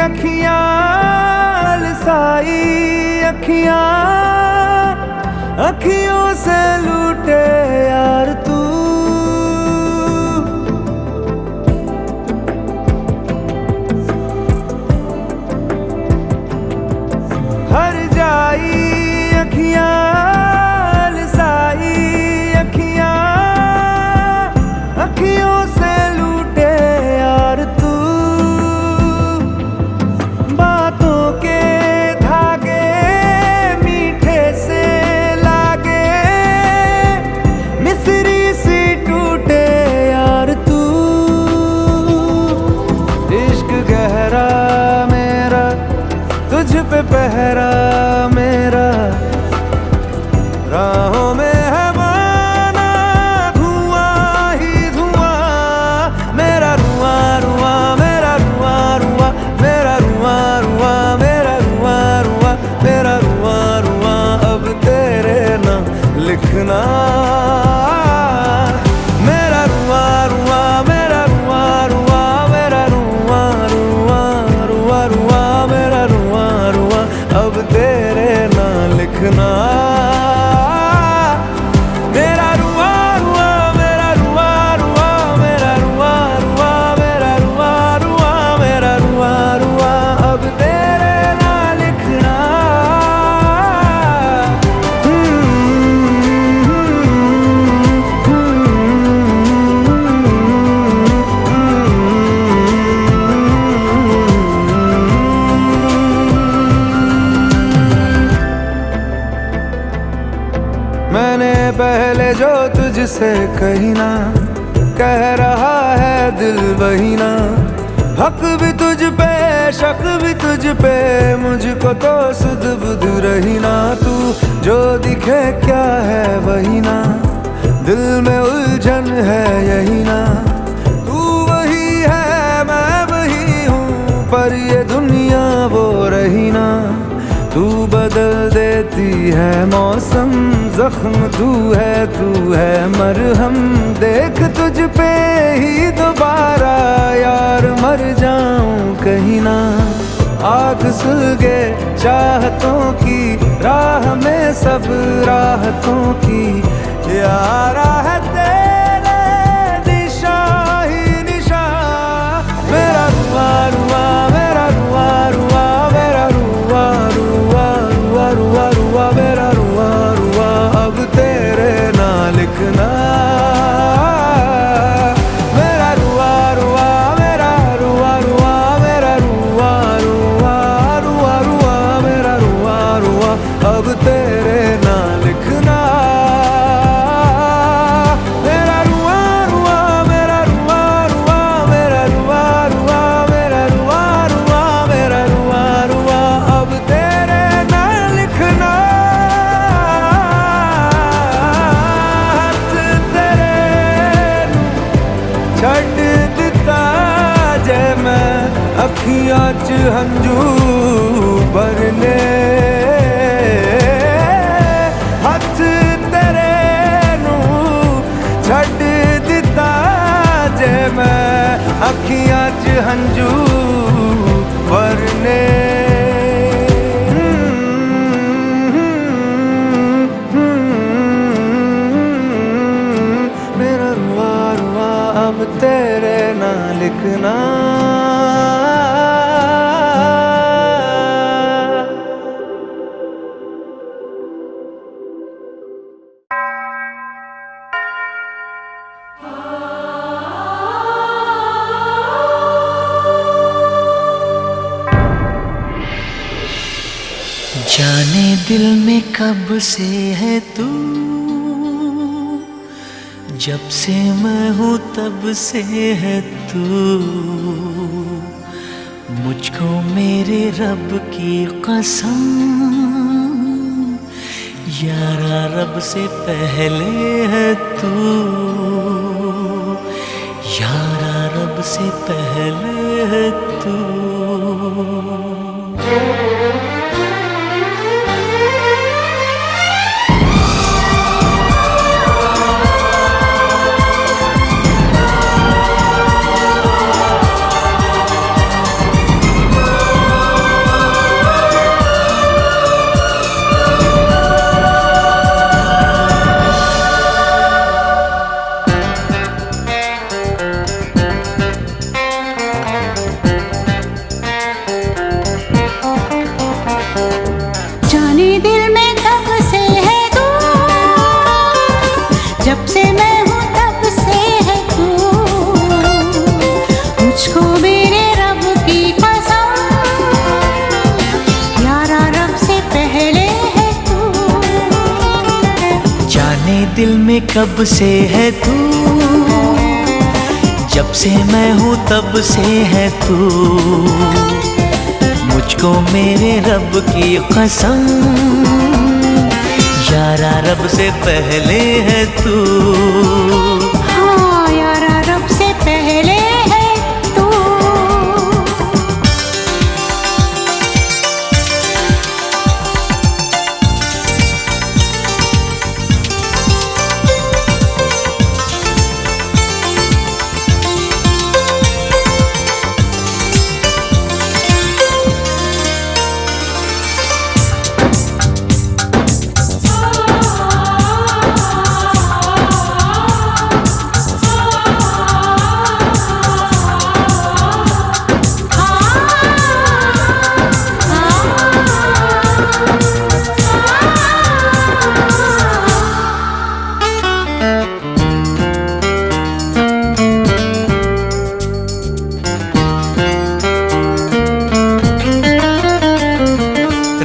अखियां लसाई अखियां अखियों से लूटे यार तू। हर जाई अखियां लसाई अखियां अखियों से लूटे यार तू। बातों के धागे मीठे से लागे मिसरी सी टूटे यार तू। इश्क गहरा मेरा तुझ पे पहरा मेरा राहों में है माना धुआं ही धुआं। मेरा रुआं रुआं मेरा रुआं रुआं मेरा रुआं रुआं मेरा रुआं रुआं मेरा रुआं रुआं अब तेरे नाम लिखना। मेरा रुआं रुआं मेरा रुआं रुआं मेरा रुआं रुआं रुआं रुआं मेरा रुआं रुआं अब तेरे नाम लिखना। मेरा रुआं रुआं मेरा रुआं रुआं मेरा रुआं रुआं मेरा रुआं रुआं मेरा रुआं रुआं अब तेरे नाम लिखना। मैंने पहले जो तुझसे कही ना कह रहा है दिल वही ना। हक भी तुझ पे शक भी तुझ पे मुझको तो सुध बुध रही ना। तू जो दिखे क्या है वही ना दिल में उलझन है यही ना। तू वही है मैं वही हूँ पर ये दुनिया वो रही ना। तू बदल देती है मौसम जख्म तू है मरहम। देख तुझ पे ही दोबारा यार मर जाऊं कहीं ना। आग सुलगे चाहतों की राह में सब राहतों की यारा है तेरे निशा ही निशा। मेरा रुआं रुआं मेरा रुआं रुआं मेरा रुआं रुआं रुआं रुआं रुआं मेरा रुआं रुआं अब तेरे नाम लिखना। मेरा रुआं रुआं मेरा रुआं रुआं मेरा रुआं रुआं रुआं रुआं मेरा रुआं रुआं अब तेरे नाम लिखना। मेरा रुआं रुआं मेरा रुआं रुआं मेरा रुआं रुआं मेरा रुआं रुआं मेरा रुआं रुआं अब तेरे नाम लिखना। हथ तेरे छड्ड दिता जे मैं अखियां च हंझू भरने। हथ तेरे छड्ड दिता जे मैं अखियां च हंझू भरने। मेरा रुआं रुआं अब तेरे नाम लिखना। जाने दिल में कब से है तू जब से मैं हूँ तब से है तू। मुझको मेरे रब की कसम यारा रब से पहले है तू। यारा रब से पहले है तू। जब से मैं हूँ तब से है तू, मुझको मेरे रब की कसम, यारा रब से पहले है तू। जाने दिल में कब से है तू, जब से मैं हूँ तब से है तू, मुझको मेरे रब की कसम, यारा रब से पहले है तू। हाँ यारा रब से पहले है तू।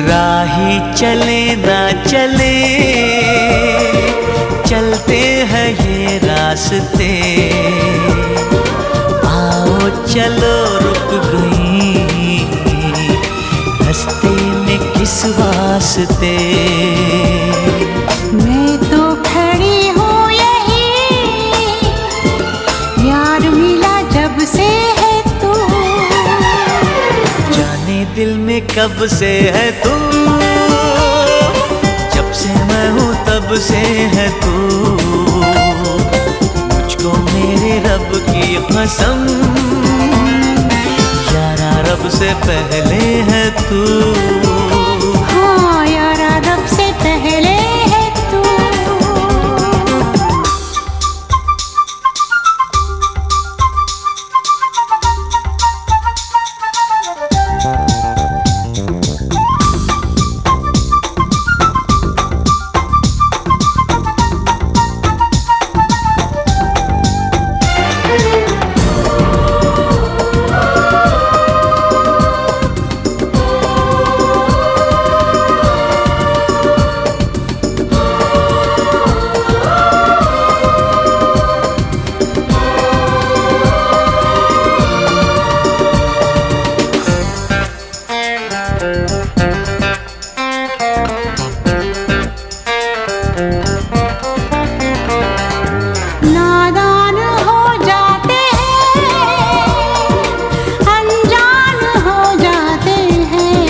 राही चले ना चले, चलते हैं ये रास्ते, आओ चलो रुक गई रास्ते में किस वास्ते। मैं तो खड़ी हूँ यही, यार मिला जब से है तू। जाने दिल में कब से है तू, जब से मैं हूँ तब से है तू, मुझको मेरे रब की कसम, यारा रब से पहले है तू। हाँ यारा रब से पहले है तू। नादान हो जाते हैं, अनजान हो जाते हैं,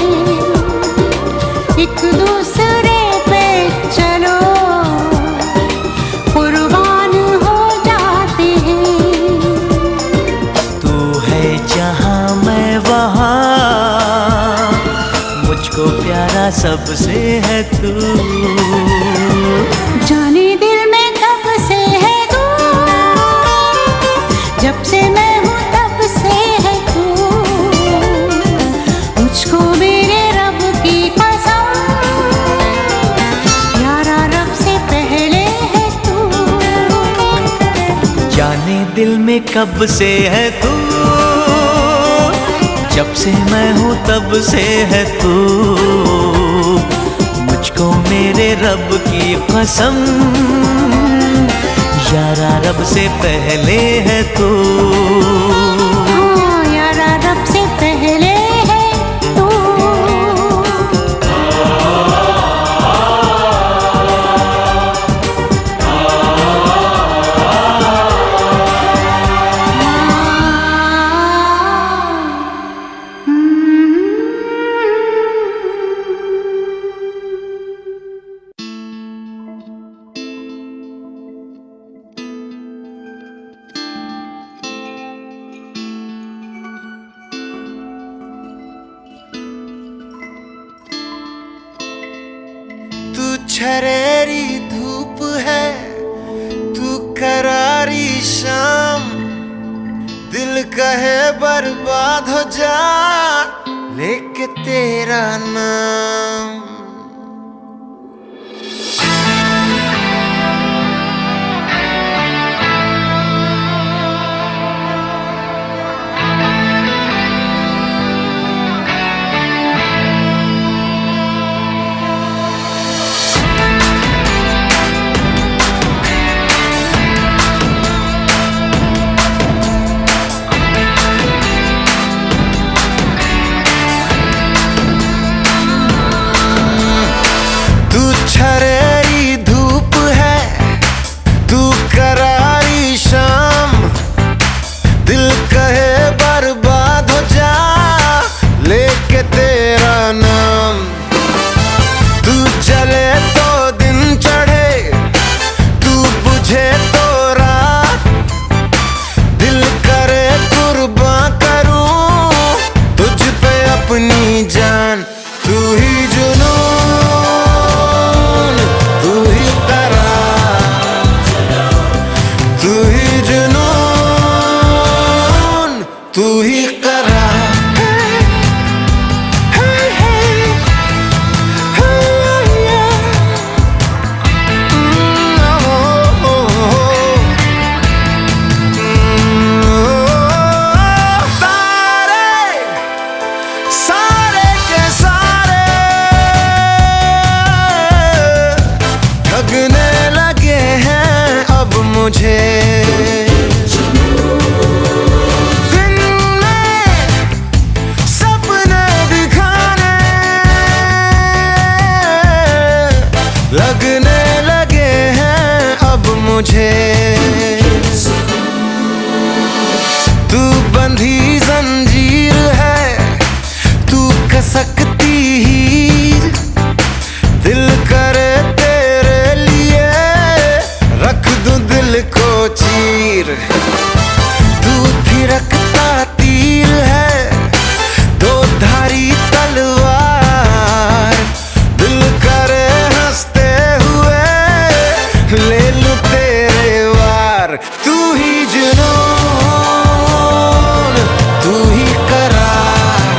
एक दूसरे पे चलो कुर्बान हो जाते हैं। तू है जहाँ मैं वहाँ, मुझको प्यारा सबसे है तू। जाने दिल में कब से है तू, जब से मैं हूँ तब से है तू, मुझको मेरे रब की कसम, यारा रब से पहले है तू। जाने दिल में कब से है तू, जब से मैं हूँ तब से है तू, मुझको मेरे रब की कसम, यारा रब से पहले है तू। हाँ यारा रब से पहले है तू। छरेरी धूप है, तू करारी शाम, दिल कहे बर्बाद हो जा लेके तेरा नाम। मुझे दिन में सपने दिखाने लगने लगे हैं अब मुझे। तू बंधी जंजीर है, तू कसकती हीर, दिल करे तेरे लिए रख दूं दिल को चीर। तू थिरकता तीर है, दो धारी तलवार, दिल करे हंसते हुए ले लूं तेरे वार। तू ही जुनून, तू ही करार,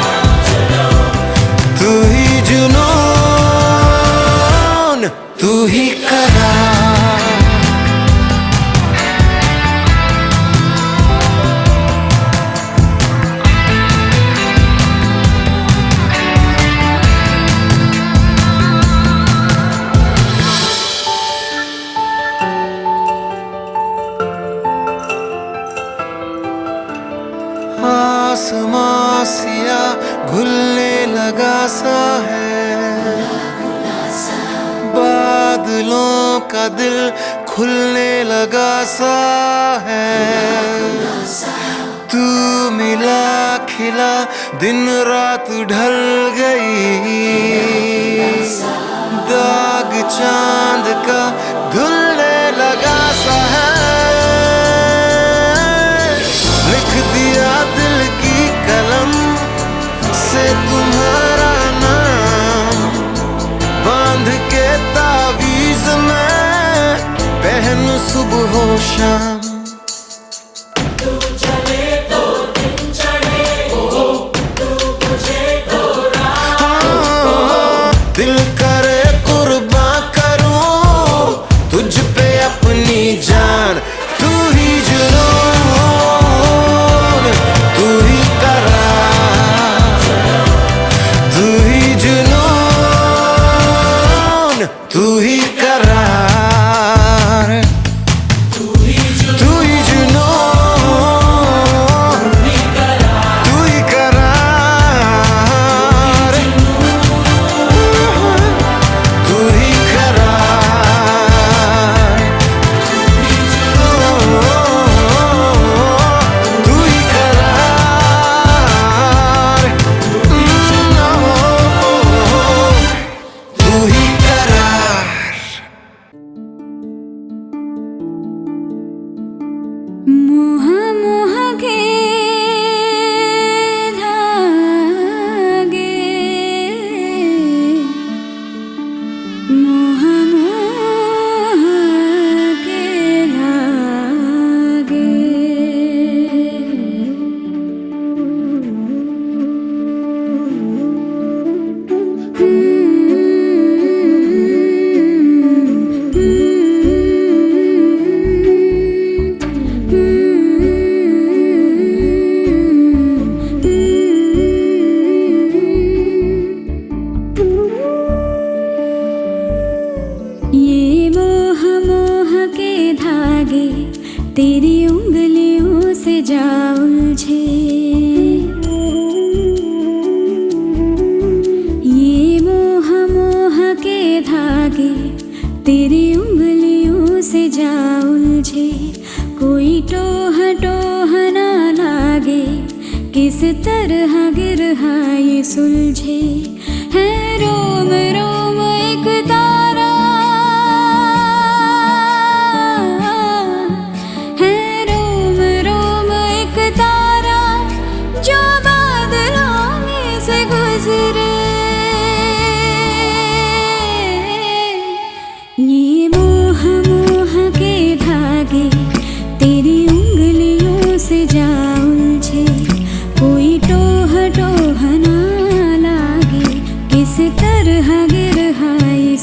तू ही जुनून, तू ही करार। आसमां सिया घुलने लगा सा है, बादलों का दिल खुलने लगा सा है। तू मिला खिला दिन रात ढल गई, दाग चांद का धुलने लगा सा है। लिख दिया दिल की कलम से तुम्हारा नाम, बांध के तावीज में पहन सुबह हो शाम। तू चले तो दिन चढ़े, तू मुझे तो रात। दिल करे कुर्बान करूं तुझ पे अपनी जान। तू ही जुनून, तू ही करार, तू ही जुनून, तू ही करार, तू ही जुनून, तू ही करार, तू ही करार, तू ही करार, तू ही करार। मोह मोह के धागे, मोह मोह के धागे। ये मोह मोह के धागे तेरी उंगलियों से जा उलझे। ये मोह मोह के धागे तेरी उंगलियों से जा उलझे। कोई टोह टोह ना लागे, किस तरह गिरहा ये सुलझे। है रोम रोम एक तारा, है रोम रोम एक तारा, जो बादलों में से गुजरे। ये मोह मोह के धागे तेरी उंगलियों से जा उलझे। कोई टोह टोह ना लागे, किस तरह गिरहा ये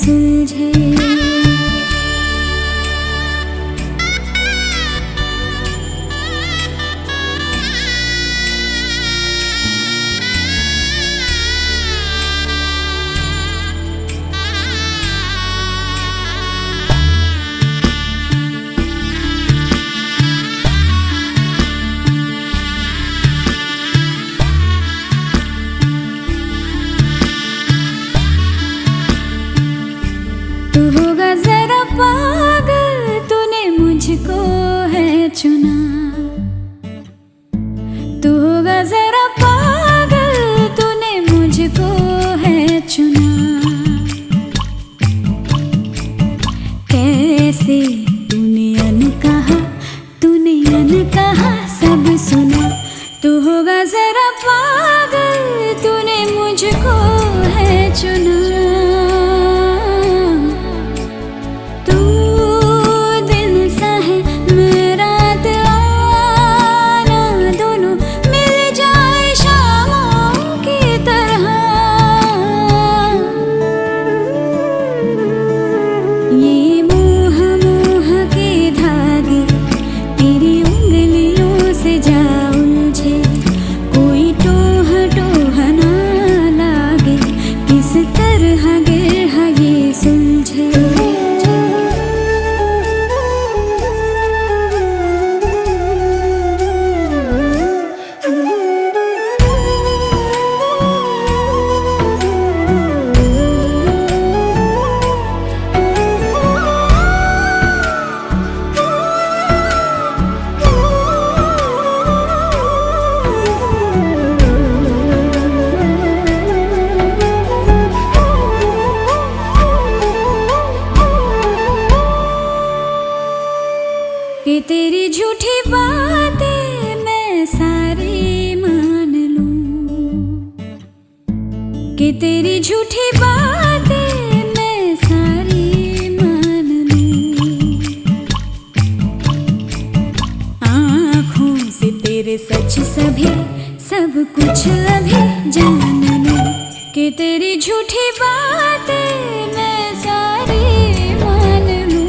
चुना। तू होगा जरा पागल, तूने मुझको है चुना। कैसे तूने अनकहा सब सुना। तू होगा जरा पागल, तूने मुझको है चुना। तू दिन सा है मेरा आना, दोनों मिल जाए शामों की तरह। ये मोह मोह के धागे तेरी उंगलियों से जा उलझे। कोई टोह टोह ना लागे, किस तरह गिरह ये सुलझे। कि तेरी झूठी बातें मैं सारी मान लूं। कि तेरी झूठी बातें मैं सारी मान लूं। आँखों से तेरे सच सभी सब कुछ अभी जान लूं। कि तेरी झूठी बातें मैं सारी मान लूं।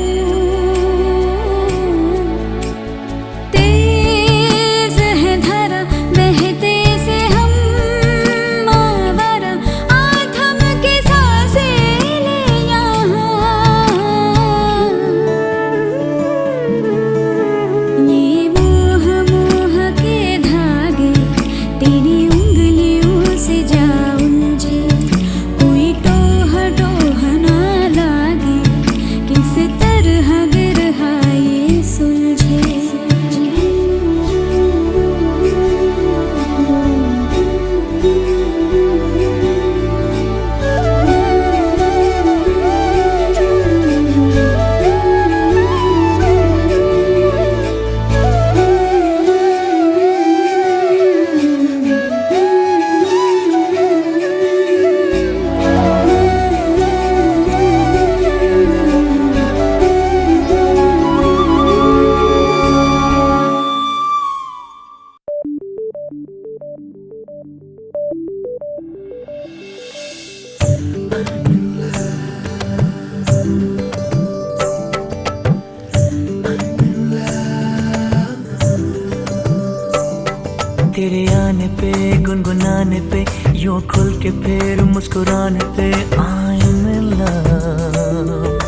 तेरे आने पे गुनगुनाने पे यूं खुल के फिर मुस्कुराने पे I'm in love।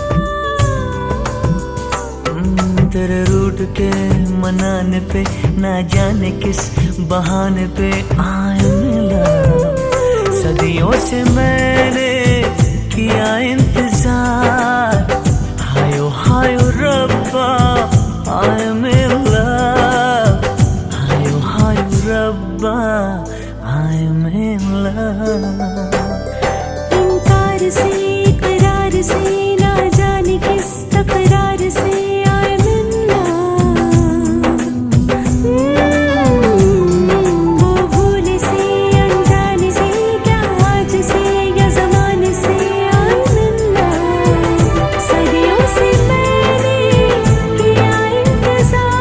तेरे रूठ के मनाने पे ना जाने किस बहाने पे I'm in love। सदियों से मैंने किया इंतजार, हायो हायो रब्बा I'm in love। हायो हायो रब्बा I'm in love। इनकार से इकरार से ना जाने किस तकरार से I'm in love। वो भूल से अनजाने से क्या आज से या ज़माने से I'm in love। सदियों से मैंने किया इंतजार,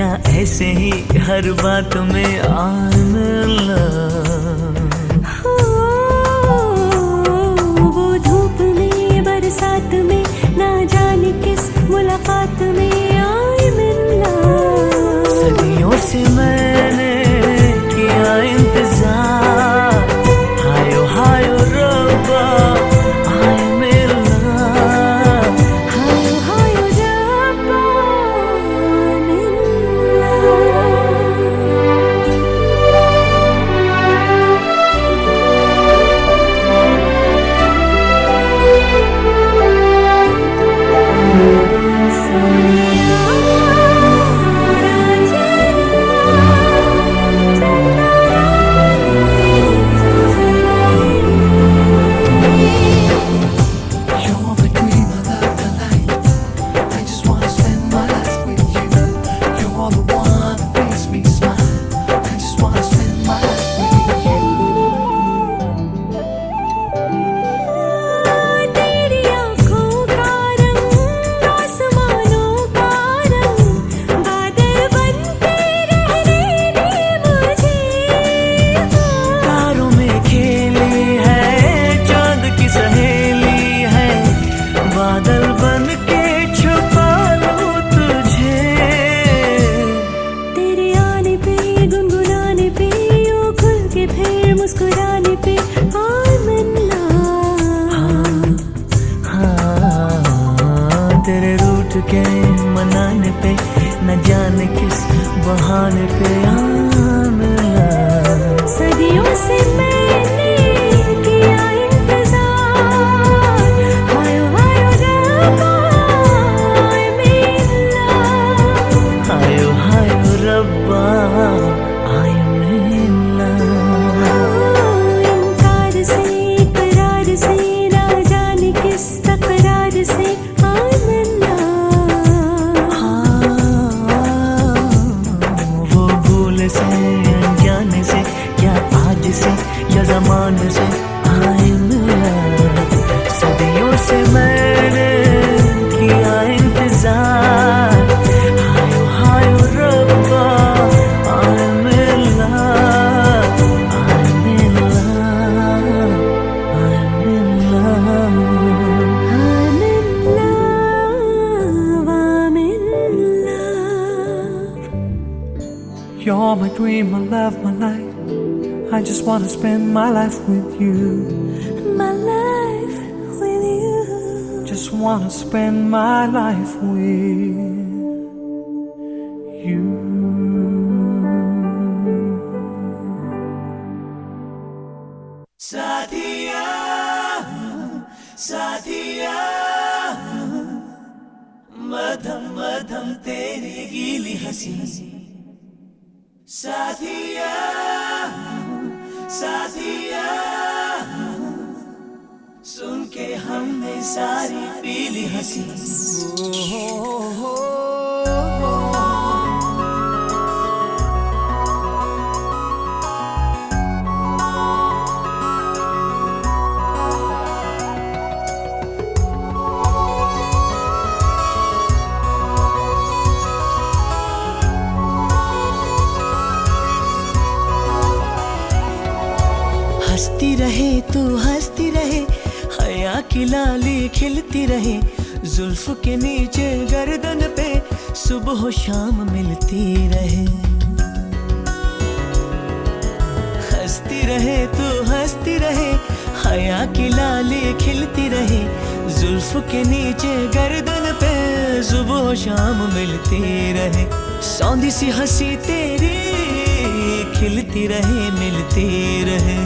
क्या ऐसे ही हर बात में I'm in love। वो धूप में बरसात में ना जाने किस मुलाकात में I'm in love। सदियों से मैंने किया इंतजार, हायो हायो रब्बा I'm in love। हायो हायो रब्बा I'm in love। You're between my love and light. I just wanna spend my life with you. You're the one that makes me smile. I just wanna spend my life with you. तेरी आँखों का रंग आसमानों का रंग, बादल बनके रहने दे मुझे। तारों में खेली है चांद की सहेली है, बादल बन के छुपा लूं तुझे। तेरे आने पे गुनगुनाने पे यूं खुल के फिर मुस्कुराने पे I'm in love। हाँ, तेरे रूठ के मनाने पे न जाने किस बहाने पे I'm in love। सदियों से मैंने किया इंतजार, हायो हायो रब्बा I'm in love। हायो हायो रब्बा I'm in love। इनकार से इकरार से ना जाने किस तकरार से I'm in love। वो भूल से अनजाने से क्या आज से या ज़माने से I'm in love। सदियों से मैंने किया इंतजार, हायो हायो रब्बा I'm in love। I'm in love। I'm in love। I'm in love। I'm in love। You're my dream, my love, my life. I just wanna spend my life with you. My life with you। Just wanna spend my life with you. साथिया साथिया, मधम मधम तेरी गीली हंसी। साथिया साथिया, सुन के हमने सारी पीली हंसी। हंसती रहे तू हंसती रहे, हया की लाली खिलती रहे, जुल्फ के नीचे गर्दन पे सुबह शाम मिलती रहे। हंसती रहे तू हंसती रहे, हया की लाली खिलती रहे, जुल्फ के नीचे गर्दन पे सुबह शाम मिलती रहे। सौंधी सी हंसी तेरी खिलती रहे मिलती रहे।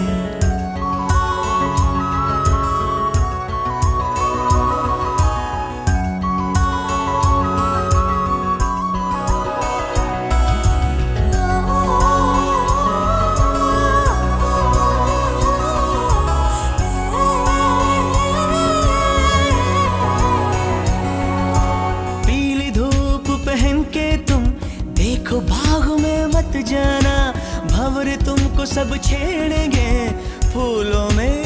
जाना भंवर तुमको सब छेड़ेंगे, फूलों में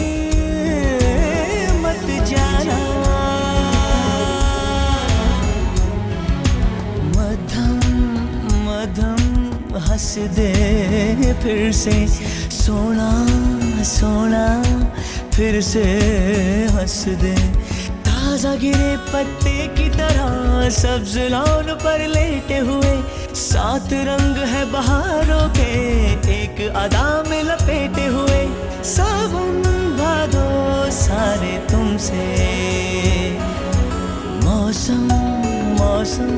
मत जाना। मधम दे फिर से, सोना सोना फिर से हंस दे। ताजा गिरे पत्ते की तरह सब्ज लॉन पर लेटे हुए, सात रंग है बहारों के एक अदा में लपेटे हुए। सावन भादो सारे तुमसे, मौसम मौसम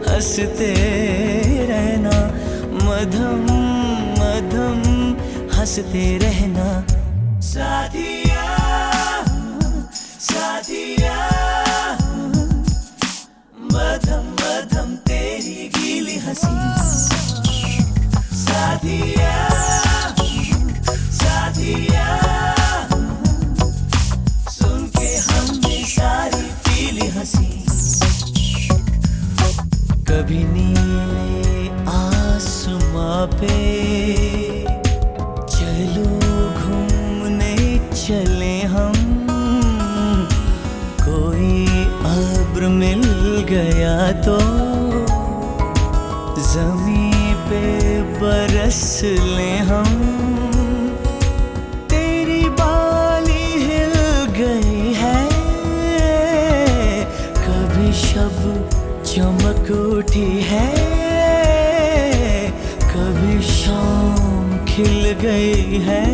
हंसते रहना, मधम मधम हंसते रहना। साथिया साथिया मधम मधम तेरी गीली हंसी। साथिया साथिया सुन के हमने सारी पीली हंसी। कभी नीले आसमां पे चलो घूमने चले हम, कोई अब्र मिल गया तो ज़मीं पे बरस ले हम। तेरी बाली हिल गई है, कभी शब चमक उठी है, कभी शाम खिल गई है।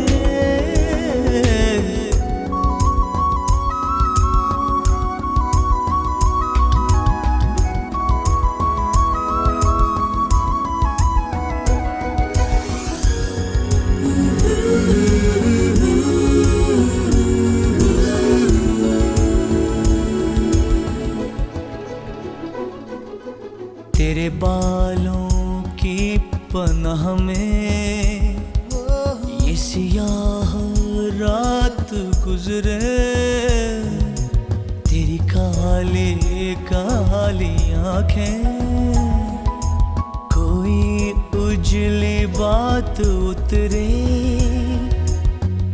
तेरे बालों की पनाह में ये सियाह रात गुजरे, तेरी काली काली आंखें कोई उजली बात उतरे।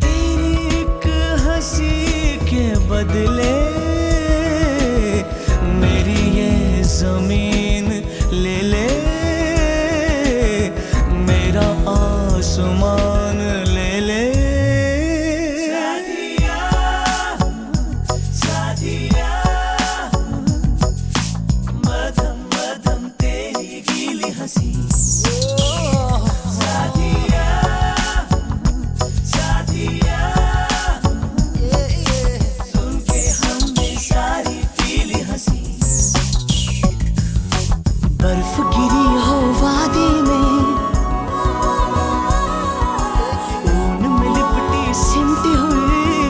तेरी एक हंसी के बदले मेरी ये जमीन ले ले, मेरा आसमान ले ले। साथिया साथिया मधम मधम तेरी गीली हंसी। साथिया साथिया सुन के हमने सारी पीली हंसी। बर्फ गिरी हो वादी में, ऊन में लिपटी सिमटी हुई।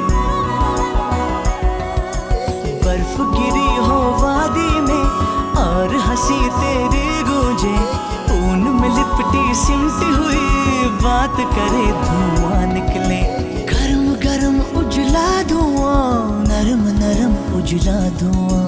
बर्फ गिरी हो वादी में और हंसी तेरी गूंजे, ऊन में लिपटी सिमटी हुई। बात करे धुआं निकले, गरम गरम उजला धुआं, नरम नरम उजला धुआं।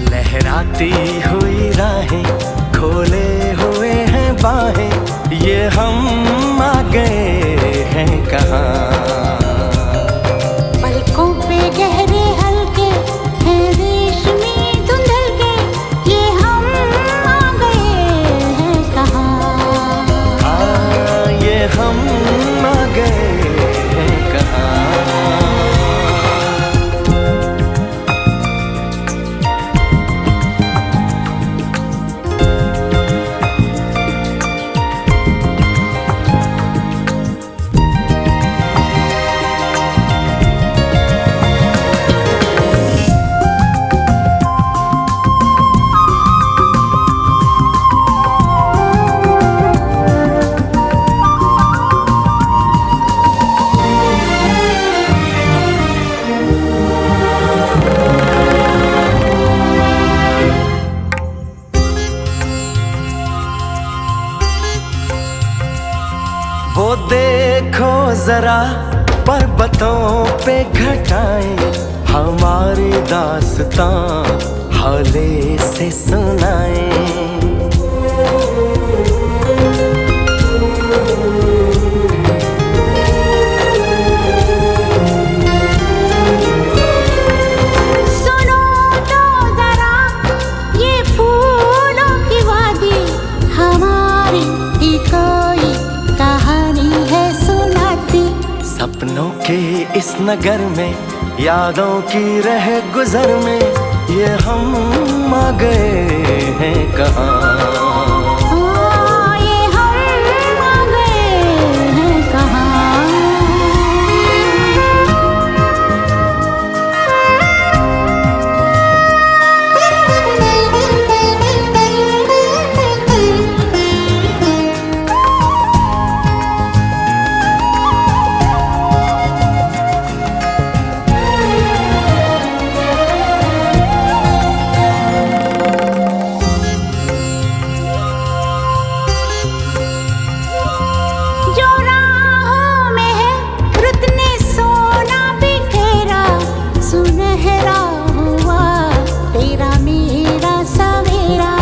लहराती हुई राहें, खोले हुए हैं बाहें, ये हम आ गए हैं कहाँ। वो देखो जरा पर्वतों पे घटाएं, हमारी दास्तां हौले से सुनाएं। सुनो तो जरा ये फूलों की वादी, हमारी ही कोई कहानी है सुनाती। सपनों के इस नगर में, यादों की रह गुजर में, ये हम आ गए हैं कहाँ। ये हम आ गए हैं कहाँ। जो राहों में है रुत ने सोना बिखेरा, सुनहरा हुआ तेरा मेरा सवेरा।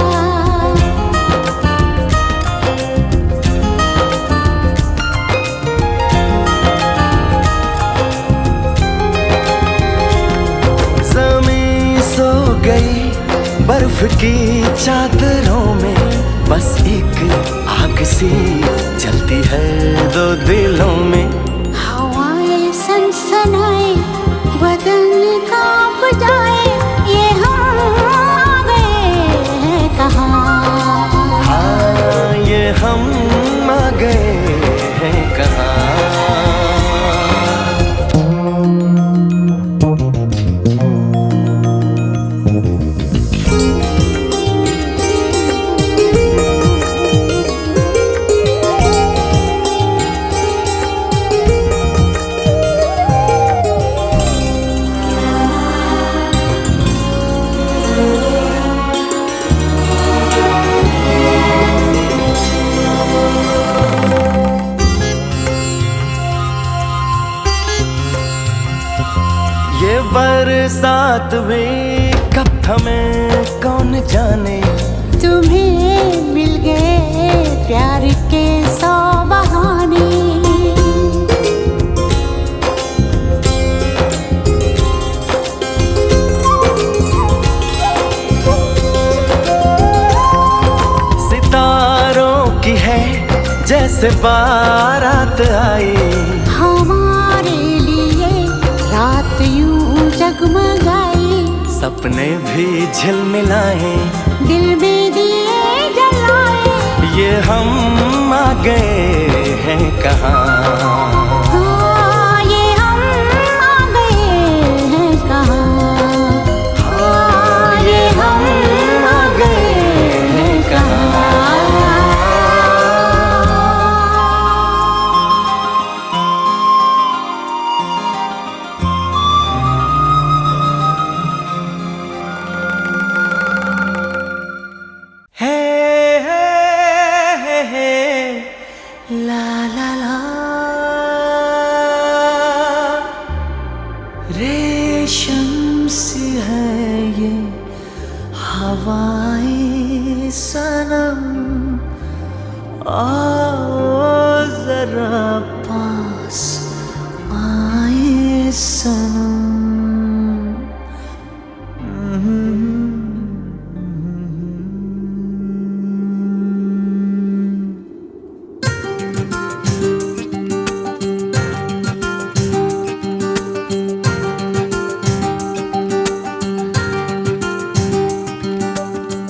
ज़मीं सो गई बर्फ की चादरों में, बस एक आग सी जलती है दो दिलों में। हवाएं सनसनाए बदन कांप जाए, ये हम आ गए हैं कहाँ। हाँ, ये हम आ गए हैं कहाँ। ये बरसात में कब थमे कौन जाने, तुम्हें मिल गए प्यार के 100 बहाने। सितारों की है जैसे बारात आई, हमारे लिए रात यूं जगमगाई। सपने भी झिलमिलाए, दिल में दिए जलाए, ये हम आ गए हैं कहाँ। हाँ, ये हम आ गए हैं कहाँ। हाँ, ये हम आ गए हैं कहाँ। ला ला ला, रेशम सी है ये हवाएं सनम, आओ जरा पास आए सनम।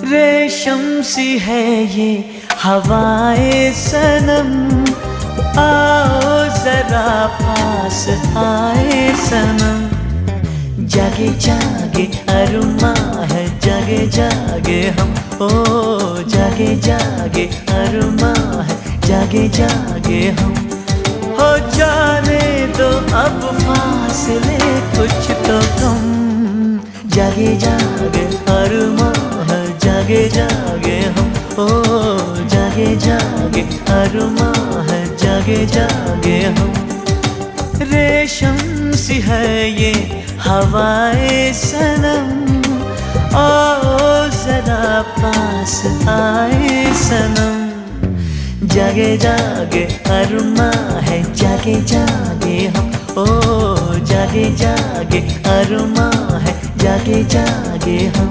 रेशम सी है ये हवाएं सनम, आओ जरा पास आए सनम। जागे जागे अरुमा है, जागे जागे हम, ओ जागे जागे अरुमा है, जागे जागे हम। हो जाने दो अब फासले कुछ तो कम, जागे जागे अरुमा है, जागे जागे हम, ओ जागे जागे जागे अरमां है, जागे जागे हम। रेशम सी है ये हवाएं सनम, आओ जरा पास आए सनम। जागे जागे अरमां है, जागे जागे हम। ओ जागे जागे अरमां है, जागे जागे हम।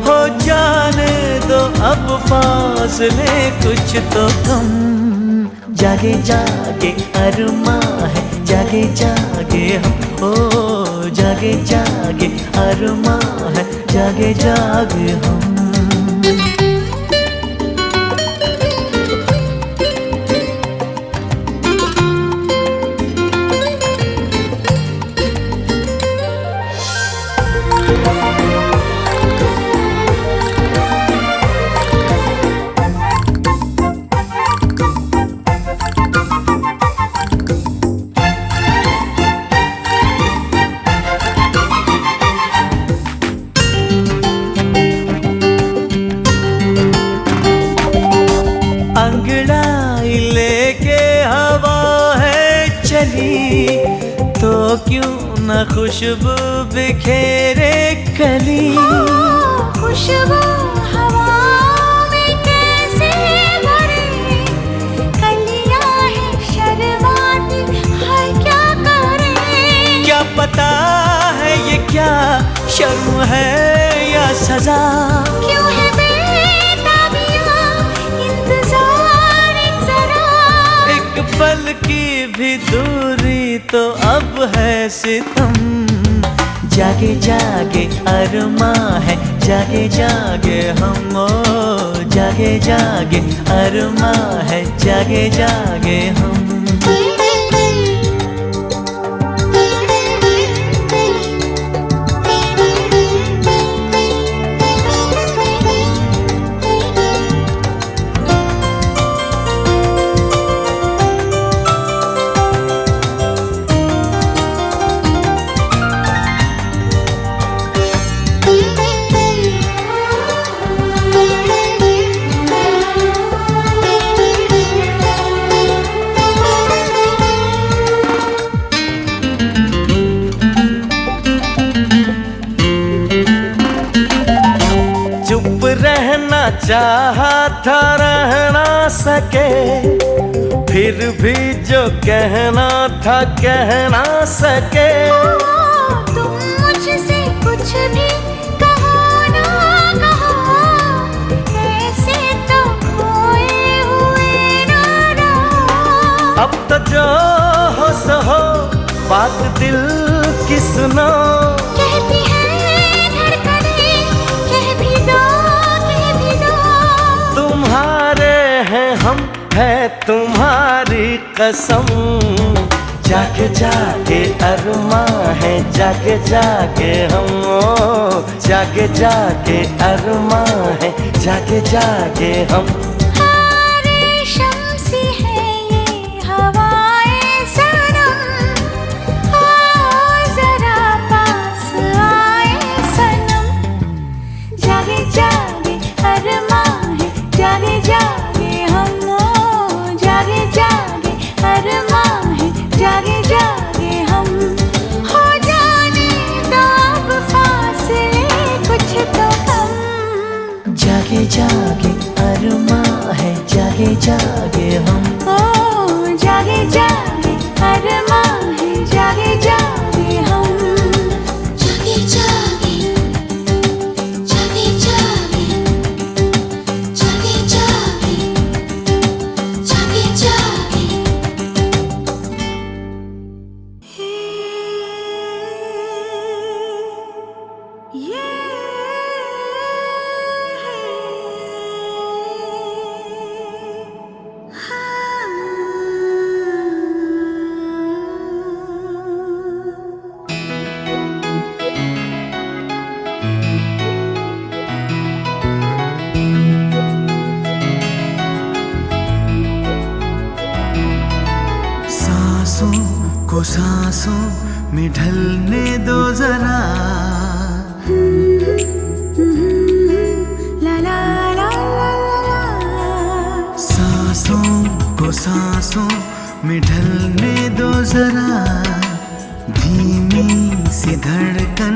हो जाने दो अब फासले कुछ तो कम। जागे जागे अरमां है, जागे जागे हम। ओ जागे जागे अरमां है, जागे जागे हम। अंगड़ाई लेके हवा है चली, तो क्यों न खुशबू बिखेरे कली। खुशबू हवा में कैसे भरे, कलियां है शर्माती है क्या करें। क्या पता है ये क्या शर्म है या सजा। क्यों है बेताबियां इंतजार एक जरा। एक पल की भी दूरी तो अब है सितम। जागे जागे अरमां है, जागे जागे हम। ओ जागे जागे अरमां है, जागे जागे हम। रहना चाहा था रह ना सके, फिर भी जो कहना था कह ना सके। तुम मुझसे कुछ भी कहो ना कहो, ऐसे तो खोए हुए ना रहो। अब तो जो हो सो हो, बात दिल की सुनो। कहती है तुम्हारे हैं हम, है तुम्हारी कसम। जागे जागे अरमां है, जागे जागे हम। ओ जागे जागे अरमां है, जागे जागे हम। रेशम सी है ये हवाएं सनम, आओ जरा पास आए सनम। जागे जागे अरमां है, जागे जागे हम। ओ जागे जागे अरमां है, जागे जागे हम। हो जाने दो अब फासले कुछ तो कम। जागे जागे अरमां है, जागे जागे हम। ओ जागे जागे अरमां है, जागे जागे हम। जागे जागे जागे जागे जागे जागे जागे जागे। सांसों को सांसों में ढलने दो जरा। ला ला ला ला ला। सांसों में ढलने दो जरा, धीमी सी धड़कन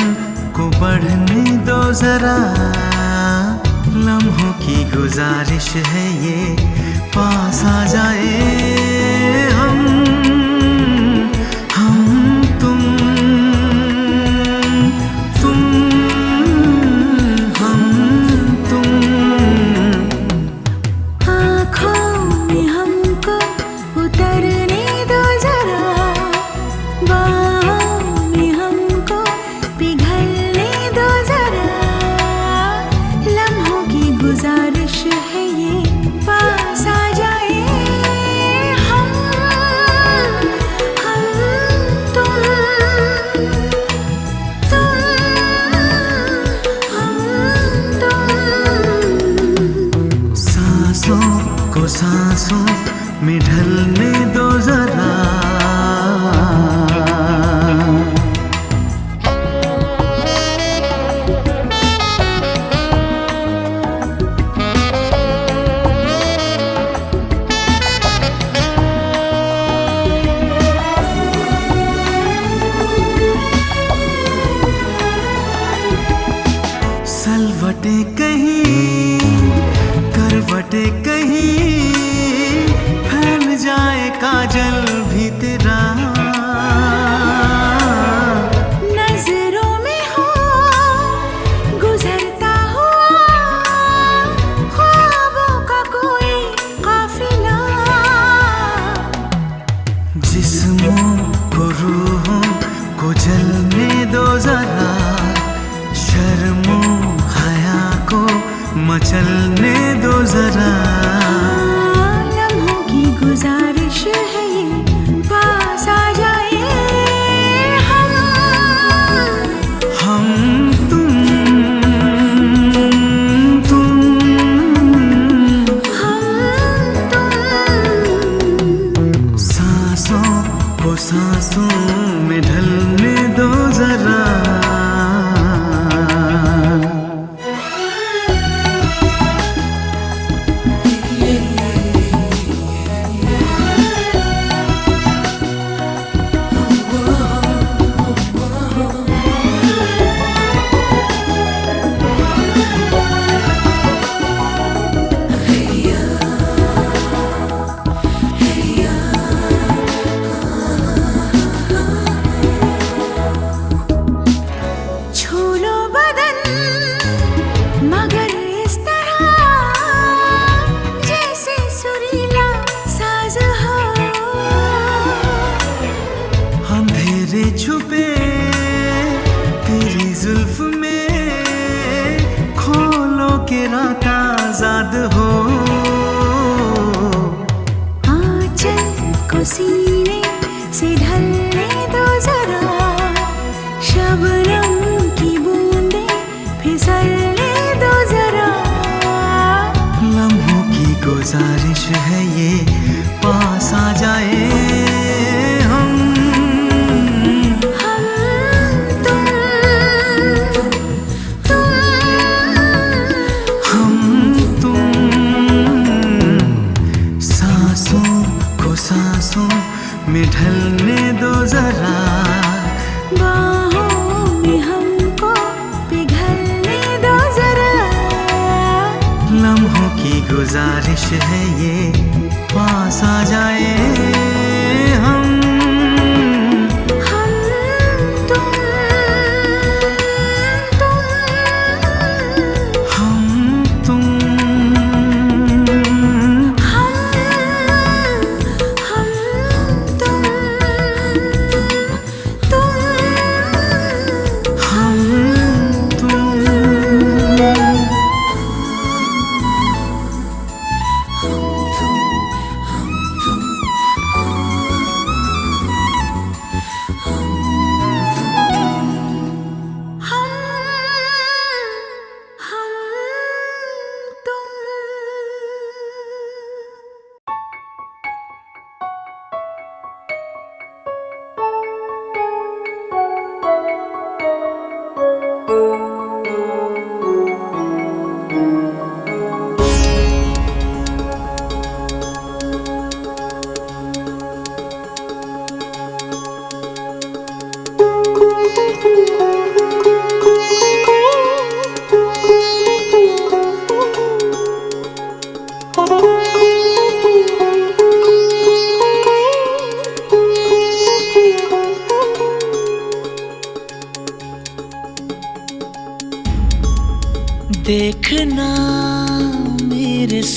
को बढ़ने दो जरा। लम्हों की गुजारिश है ये, पास आ जाए हम तुम हम तुम। आँखों में हमको उतरने दो जरा, बाहों में हमको पिघलने दो जरा। लम्हों की गुजारिश है ये, पास आ जाए हम तुम हम तुम। सांसों में ढलने दो जरा। सलवटे कहीं, करवटे कहीं, फैल जाए काजल भी तेरा। नजरों में हो गुजरता हुआ ख्वाबों का कोई काफिला। जिस्मों को रूहों को जलने दो जरा, शर्मो हया को मचलने दो जरा। लम्हों की गुजारिश है ये, पास आ जाए हम तुम हम तुम। सांसों में ढलने दो जरा। छू लो बदन मगर इस तरह जैसे सुरीला साज हो। अंधेरे छुपे तेरी जुल्फ में, खोलो के रात आजाद हो। आंचल को सीने से ढलने दो जरा, शबनम की बूंदें फिसलने दो जरा। लम्हों की गुजारिश है ये, पास आ जाए हम तुम तुम। सांसों में ढलने दो जरा, बाहों में हमको पिघलने दो जरा। लम्हों की गुजारिश है ये, पास आ जाए हम तुम तुम।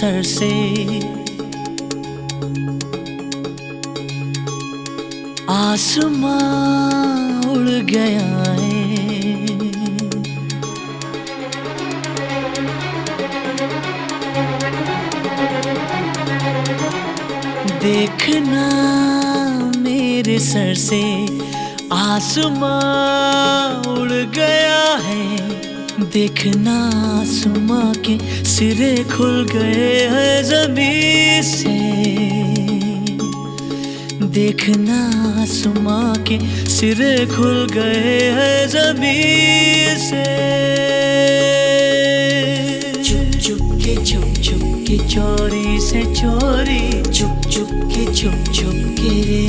सर से आसमां उड़ गया है। देखना मेरे सर से आसमां उड़ गया है। देखना आसमां के सिरे खुल गए हैं ज़मीन से। देखना आसमां के सिरे खुल गए हैं ज़मीन से। चुप चुप के चोरी से चोरी, चुप चुप के रे।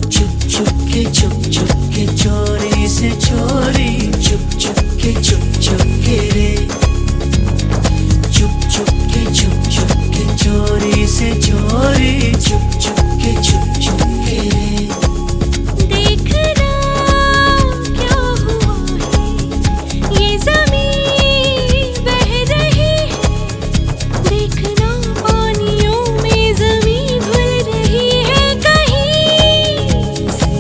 चुप चुप के चोरी से चोरी, चुप चुप के रे। चुप चुप के चोरी से चोरी, चुप चुप के रे। देखना क्या हुआ है, ये ज़मीन बह रही है। देखना पानियों में ज़मीन धुल रही है कहीं से।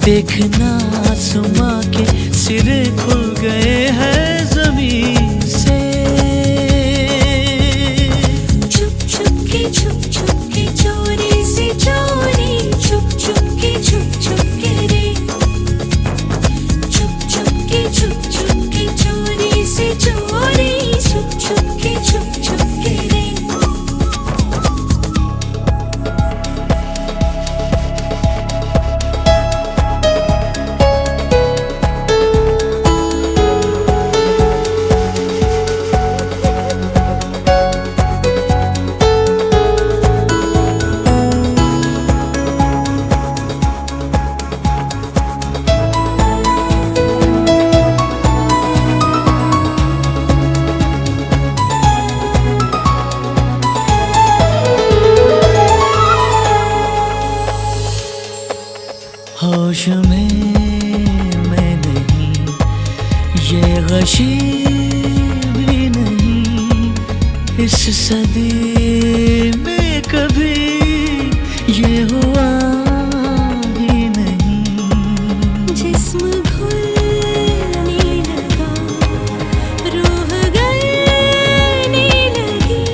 देखना आसमां के सिरे खुल गए हैं ज़मीन से। चुप चुप के चोरी से चोरी, चुप चुप के रे। चुप चुप के चोरी से चोरी, चुप चुप के रे। होश में मैं नहीं, ये गशी भी नहीं। इस सदी में कभी ये हुआ ही नहीं। जिस्म घुलने लगा, रूह गलने लगी,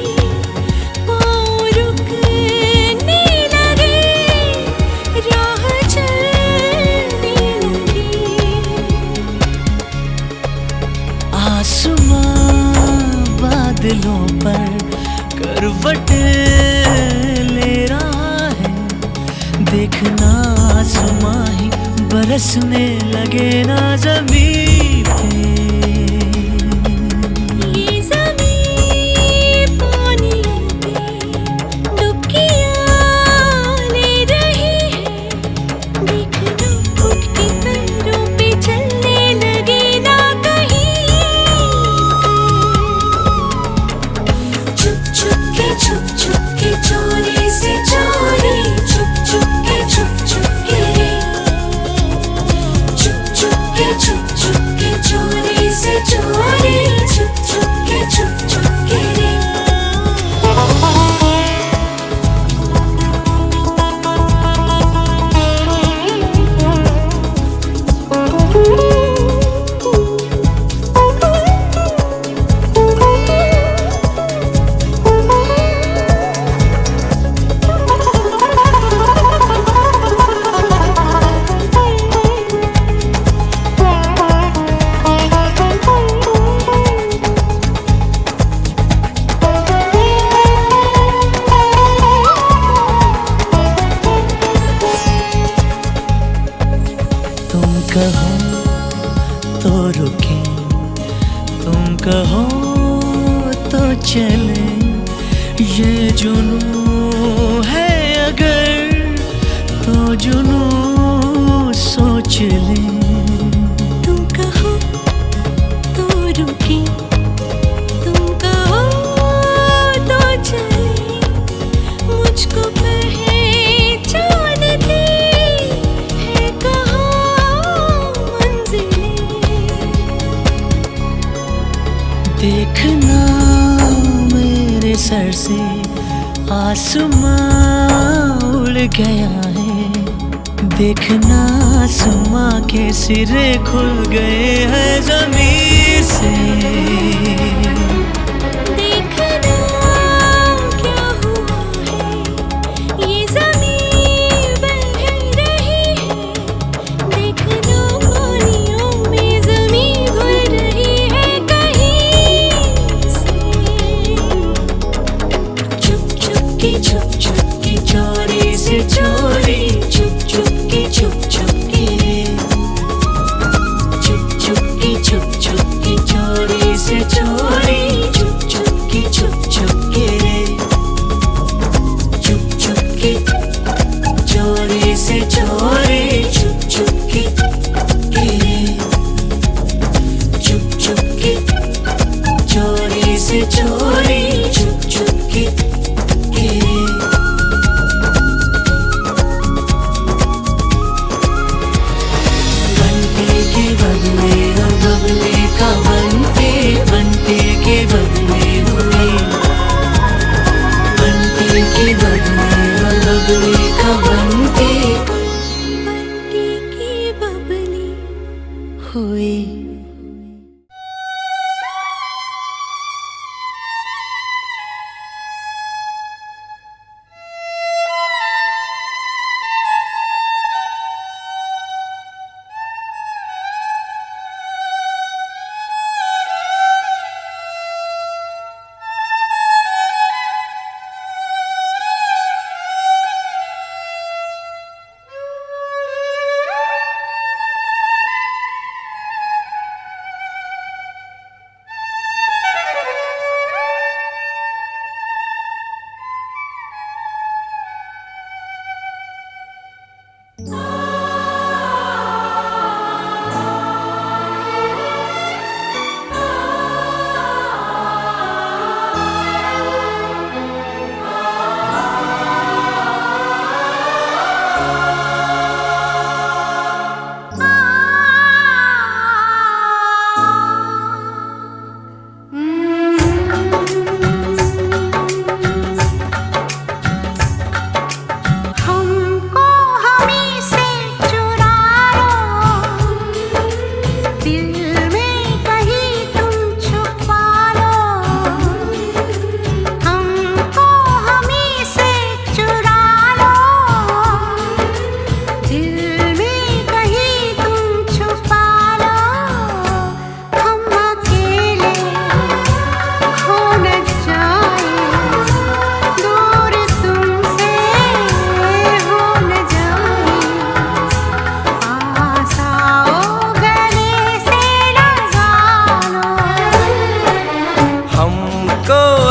पाँव रुकने लगे, राह चलने लगी। आसमां बादलों पर करवट ले रहा है। देखना आसमां ही बरसने लगे ना ज़मीन पे। ये ज़मीन पानियों में डुबकियाँ ले रही है। देखना उठ के पैरों पे चलने लगे ना कहीं पे। चुप चुप के चोरी से चोरी, चुप चुप के रे। चुप चुप के चोरी से चोरी, चुप चुप के रे। तुम कहो तो रुके, तुम कहो तो चले। ये जुनून है अगर तो जुनून सोच ले। तुम कहो तो रुके, तुम कहो तो चले। मुझको पहचानती है कहाँ मंजिलें। देखना सर से आसमां उड़ गया है। देखना आसमां के सिरे खुल गए हैं जमीन से। देखना क्या हुआ है, ये ज़मीन बह रही है। देखना पानियों में ज़मीन घुल रही है कहीं से। चुप चुप की चोरी से चोरी, चुप चुप की चुप की चोरी से चोरी, चुप चुप की रे। चुप चुप की चोरी से चोरी, चुप चुप की रे। चुप चुप की चोरी से चोरी, चुप चुप की रे। बंटी के बदले हो बबले का बंटी, बंटी के बदले हुए। बंटी के बदले हो बबले का बंटी, बंटी के बबले हुए।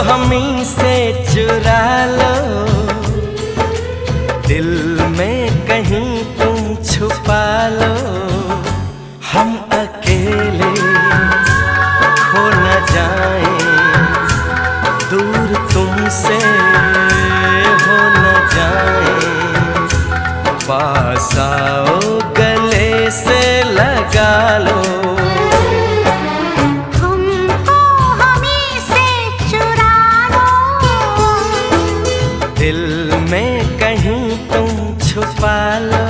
हमी से चुरा लो, दिल में कहीं तुम छुपा लो। हम अकेले खो न जाएं, दूर तुमसे हो न जाएं। पास आओ गले से लगा लो, दिल में कहीं तुम छुपा लो।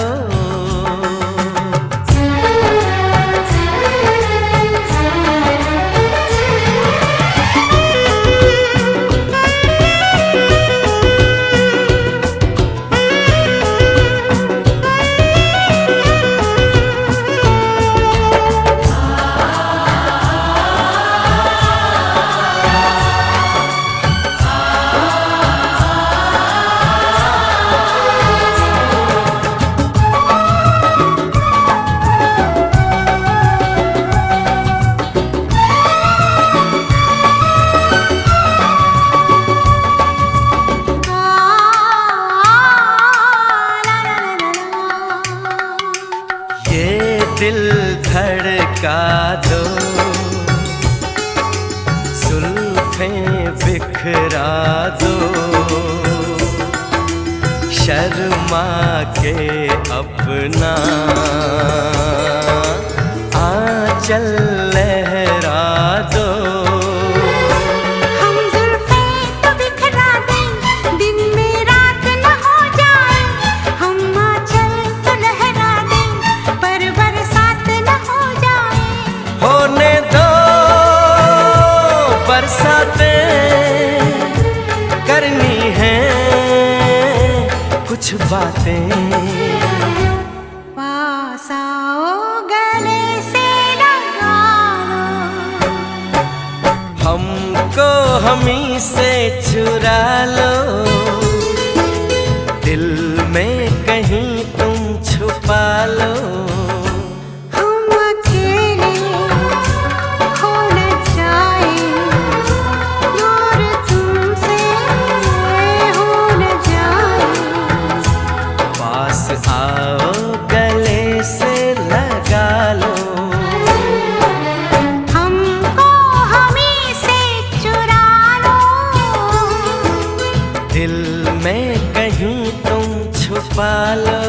दिल धड़का दो, जुल्फें बिखरा दो, शर्मा के अपना आंचल लहरा दो। हम जुल्फें तो बिखरा कुछ बातें। पास आओ गले से लगा लो, हमको हमी से चुरा लो, दिल में कहीं तुम छुपा लो। हम अकेले खो न जाए, दूर तुमसे हो न जाए। पास आओ गले से लगा लो, हमको हमी से चुरा लो, दिल में कहीं तुम छुपा लो।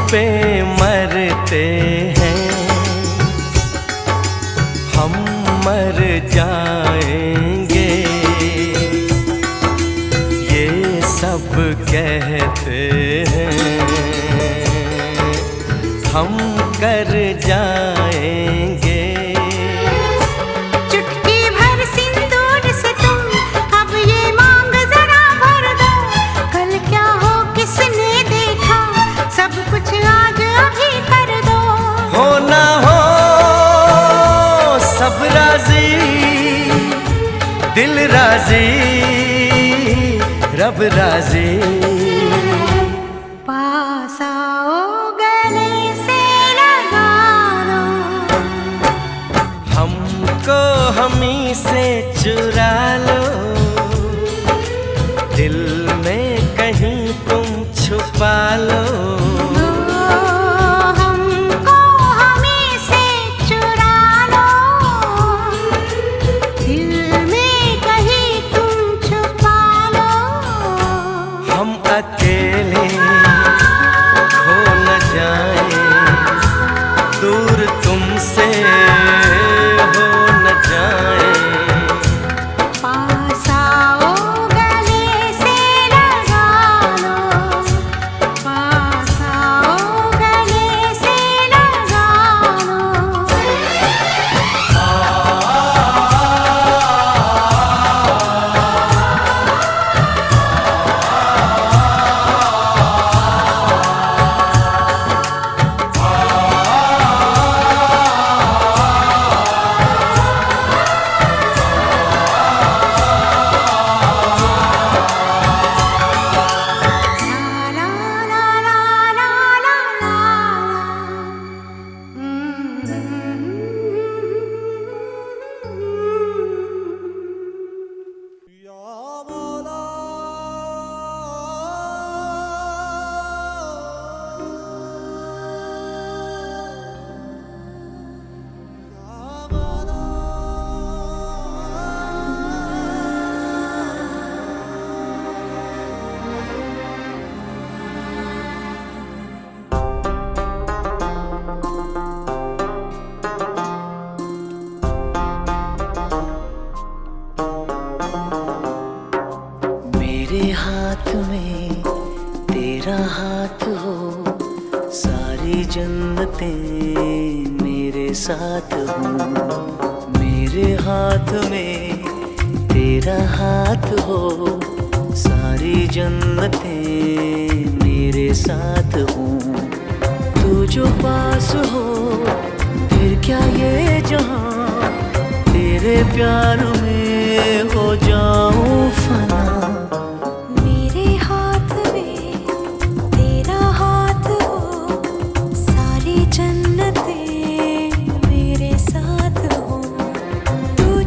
पे मरते हैं हम, मर जाएंगे ये सब कहते हैं, हम कर जाएंगे। चुटकी भर सिंदूर से तुम अब ये मांग जरा भर दो, कल क्या हो किसने देखा, सब कुछ आज अभी कर दो। हो ना हो सब राजी, दिल राजी, रब राजी। पास आओ गले से लगा लो, हमको हमी से चुरा लो, दिल में कहीं तुम छुपा लो। हमको हमी से चुरा लो, दिल में कहीं तुम छुपा लो। हम अकेले खो न जाए, दूर तुमसे हो न जाए। पास आओ गले से लगा लो, पास आओ गले से लगा लो। ला ला ला ला ला ला मेरे हाथ में तेरा हाथ हो, सारी जन्नतें मेरे साथ हो। मेरे हाथ में तेरा हाथ हो, सारी जन्नतें मेरे साथ हो। तू जो पास हो फिर क्या ये जहां, तेरे प्यार में हो जाऊं फना।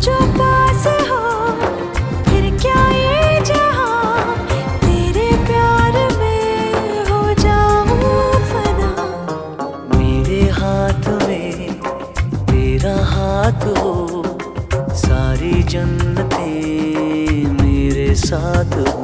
जो पास हो फिर क्या ये जहां, तेरे प्यार में हो जाऊं फना। मेरे हाथ में तेरा हाथ हो, सारी जन्नतें मेरे साथ हो।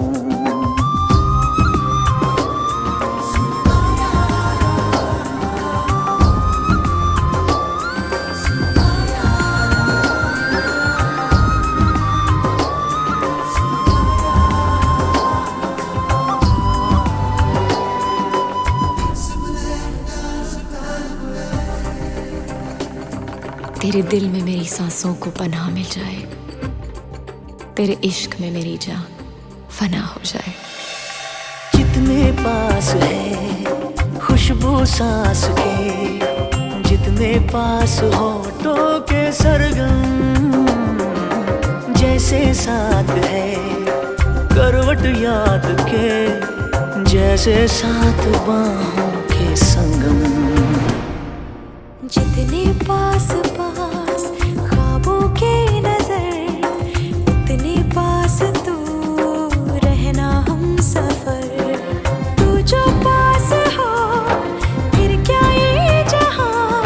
तेरे दिल में मेरी सांसों को पनाह मिल जाए, तेरे इश्क में मेरी जान फना हो जाए। जितने पास है खुशबू सांस के, जितने पास होठों के सरगम, जैसे साथ है करवट याद के, जैसे साथ बाहों के संगम। जितने पास पास ख्वाबों के नजर, उतने पास तू रहना हम सफर। तू जो पास हो फिर क्या ये जहां,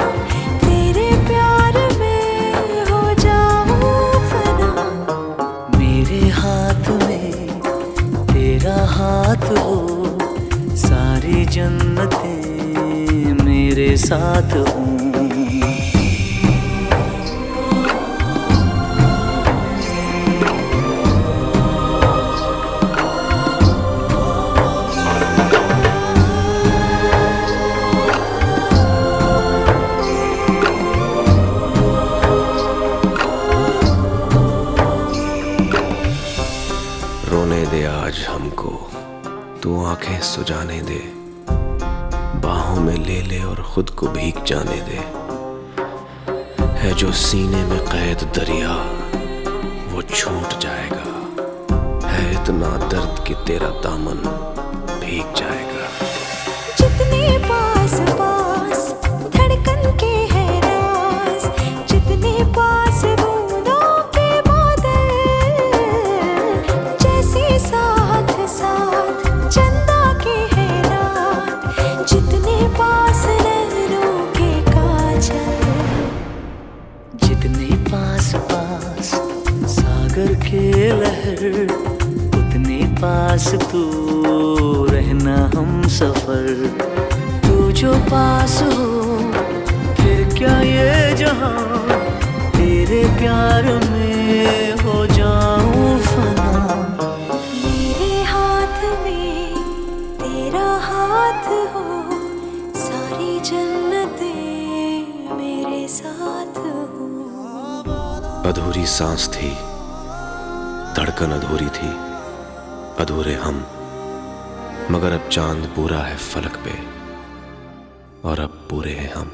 तेरे प्यार में हो जाऊं फना। मेरे हाथ में तेरा हाथ हो, सारी जन्नतें मेरे साथ हो। रोने दे आज हमको, तू आंखें सुजाने दे, बाहों में ले ले और खुद को भीग जाने दे। है जो सीने में कैद दरिया वो छूट जाएगा, है इतना दर्द कि तेरा दामन भीग जाएगा। जितने पास पास धड़कन के है राज, जितने पास बूंदों के बादल, जैसे साथ साथ चंदा के है रात, जितने पास नैनों के काजल। जितने पास पास सागर के लहर, उतने पास तू रहना हम सफर। तू जो पास हो फिर क्या ये जहां, तेरे प्यार में हो जाऊं फना। मेरे हाथ में तेरा हाथ हो, सारी जन्नतें मेरे साथ हो। अधूरी सांस थी, धड़कन अधूरी थी, अधूरे हम, मगर अब चांद पूरा है फलक पे और अब पूरे हैं हम।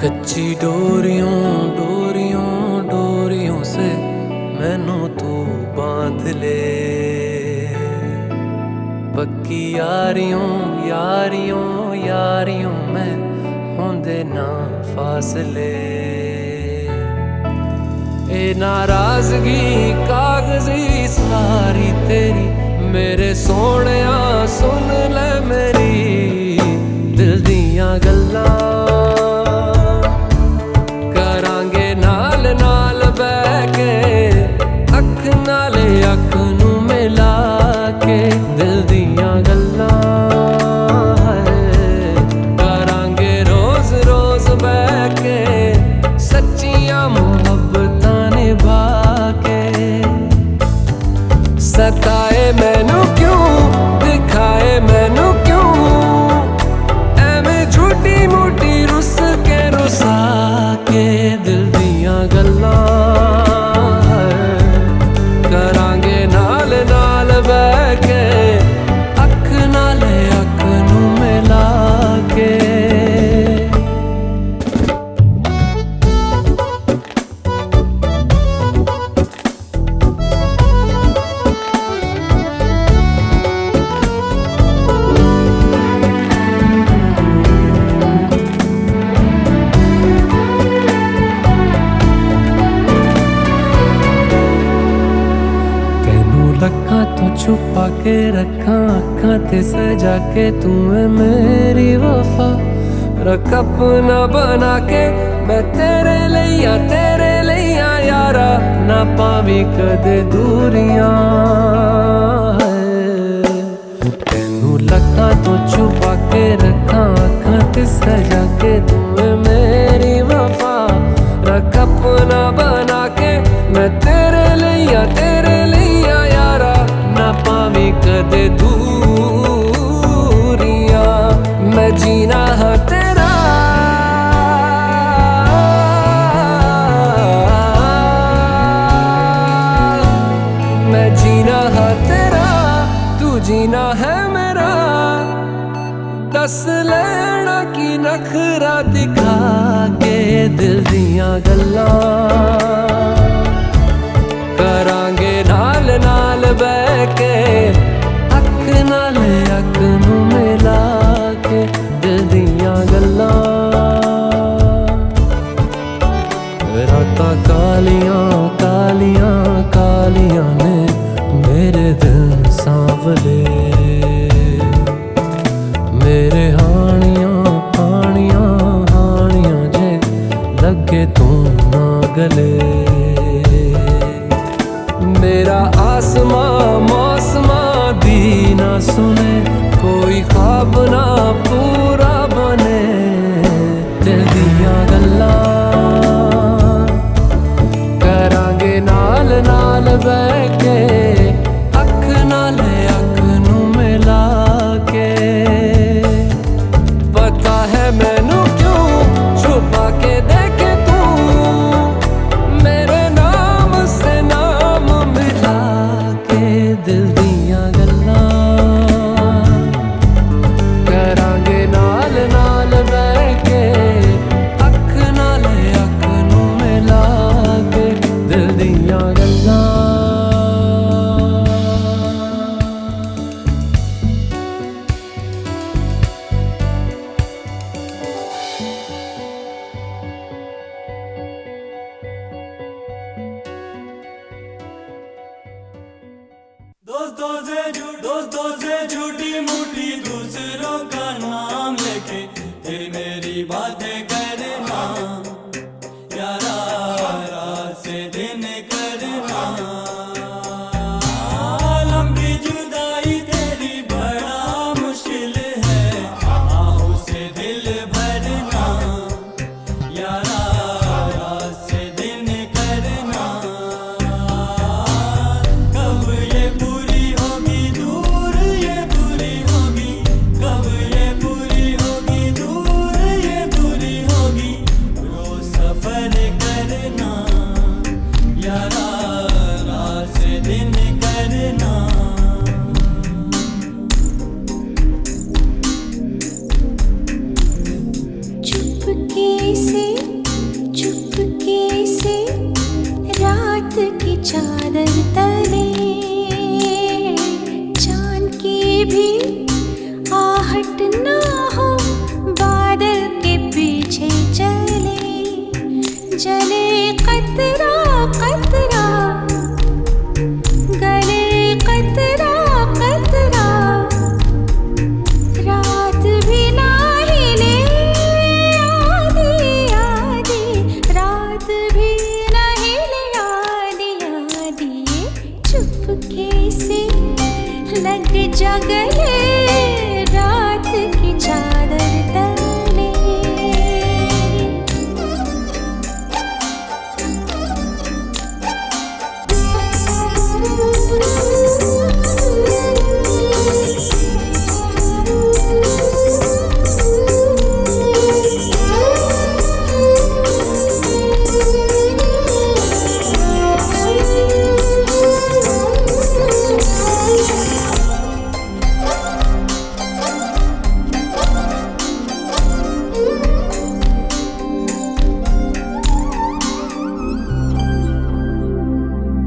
कच्ची डोरियों डोरियों डोरियों से मैनू तू बांध ले, पक्की यारियों यारियों यारियों में होंदे ना फासले। ए नाराजगी कागजी सारी तेरी मेरे सोहणिया सुन ले मेरी दिल दियां गल्लां, करांगे नाल नाल बैठ के अख नाले अख नू मिला के दिल दियां गल्लां करांगे रोज रोज बैठ के सच्चियां मुहब्बतां निभा के। सताए मैनू क्यों दिखाए मैनू क्यों एवें झूठी मूठी रुस के रुसा के दिल दियां गल्लां करांगे नाल नाल बैठ के अख नाले अख नू मिला के। छुपा के रखा अखा ते सजा के तू है मेरी वफा, रख अपना बना के मैं तेरे लिया यारा ना पावी कदे दूरियां। तेनू लखा तो छुपा के रखा अखा ते सजा के तू है मेरी वफा, रख अपना बना के मैं तेरे लिया यारा ना पावी कदे दूरियां। मैं जीना है तेरा मैं जीना है तेरा तू जीना है मेरा, दस लेना की नखरा दिखा के दिल दियां गल्लां करांगे नाल नाल बैठ के अख नाल अख नू मिला के दिल दियां गल्लां। रातां कालियां कालियां कालियां ने मेरे दिल सांवले, मेरे हानियां हानियां हानियां जे लगे तू ना गले। मेरा आसमां मौसमां दी ना सुने कोई ख्वाब ना पूरा बने दिल दियां गल्लां करांगे नाल नाल बैठ के अख नाले अख नू मिला के। पता है मैनू क्यों छुपा के देखे तू मेरे नाम से नाम मिला के दिल दियां गल्लां करांगे नाल नाल बैठ के अख नाले अख नू मिला के दिल दियां गल्लां। दोस्तों से झूठी मूठी दूसरों का नाम लेके तेरी मेरी बातें करना यारा, रात से दिन करना। लंबी जुदाई तेरी बड़ा मुश्किल है, आहों से दिल भरना यारा, रात से दिन करना। कब ये पूरी होगी दूर ये पूरी होगी, कब ये पूरी होगी दूर ये पूरी भी आहट ना हो, बादल के पीछे चले चले कतरा कतरा, गले कतरा कतरा, रात भी ना हिले आधी आधी, रात भी ना हिले आधी आधी, चुपके से लग जा गले रात की चादर तले।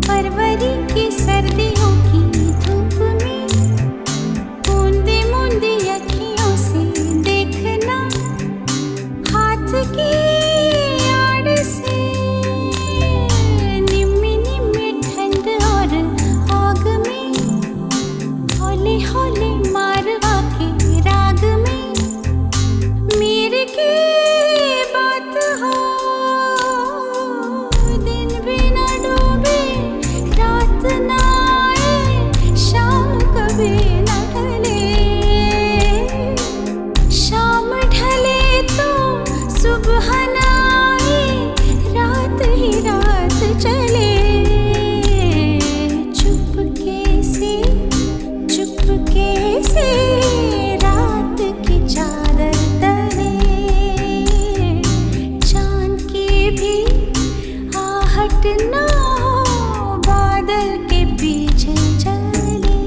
फरवरी की सर्दियों की धूप में बूंदी बूंदी अखियों से देखना, हाथ की आड़ से निम्मी निम्मी ठंड और आग में, हौले हौले मारवा के राग में, मेरे की बात हो, दिन भी ना डूबे रात ना आए, शाम कभी ना ढले, शाम ढले तो सुबह ना आए, रात ही रात चले, चुपके से रात की चादर तले, चांद की भी आहट ना हो, बादल के पीछे चले।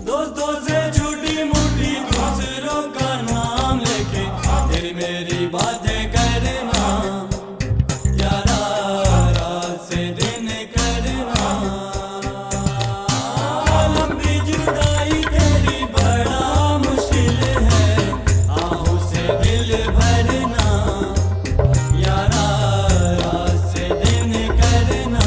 दोस्तों से झूठी मूठी दूसरों का नाम लेके तेरी मेरी बातें करना, यारा रात से दिन करना, लंबी जुदाई तेरी बड़ा मुश्किल है, आहों से दिल भरना, यारा रात से दिन करना,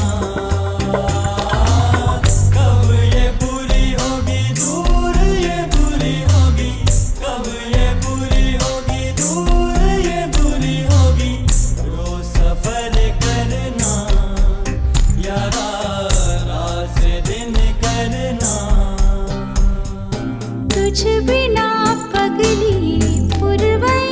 कब ये पूरी होगी दूर ये दूरी होगी, कब ये पूरी होगी दूर ये दूरी होगी, रोज सफर करना, यारा रात से दिन करना। तुझ बिना पगली पुरवई,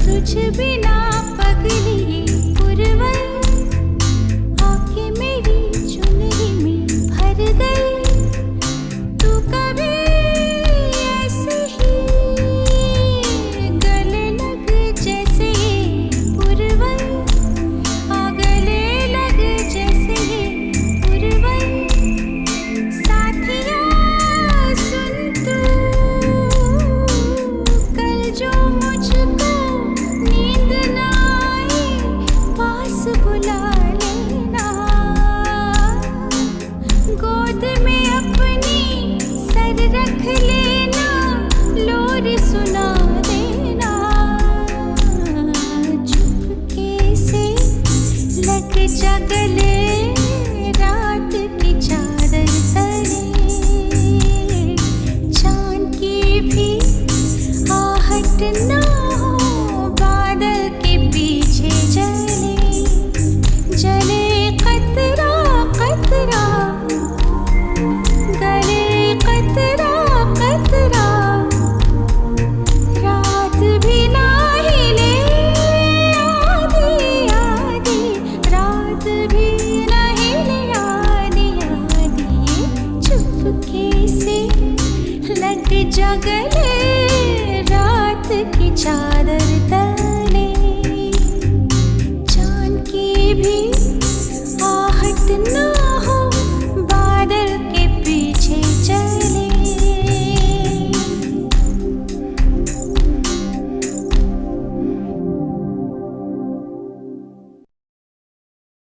तुझ बिना पगली पुरवई, आँखें मेरी चुनरी में भर गई, तू कभी ऐसे ही गले लग जैसे पुरवई, गले लग जैसे पुरवई, साथिया सुन तू, कल जो मुझको नींद ना आए, पास बुला लेना, गोद में अपनी सर रख लेना, लोरी सुना देना, चुपके से लग जा गले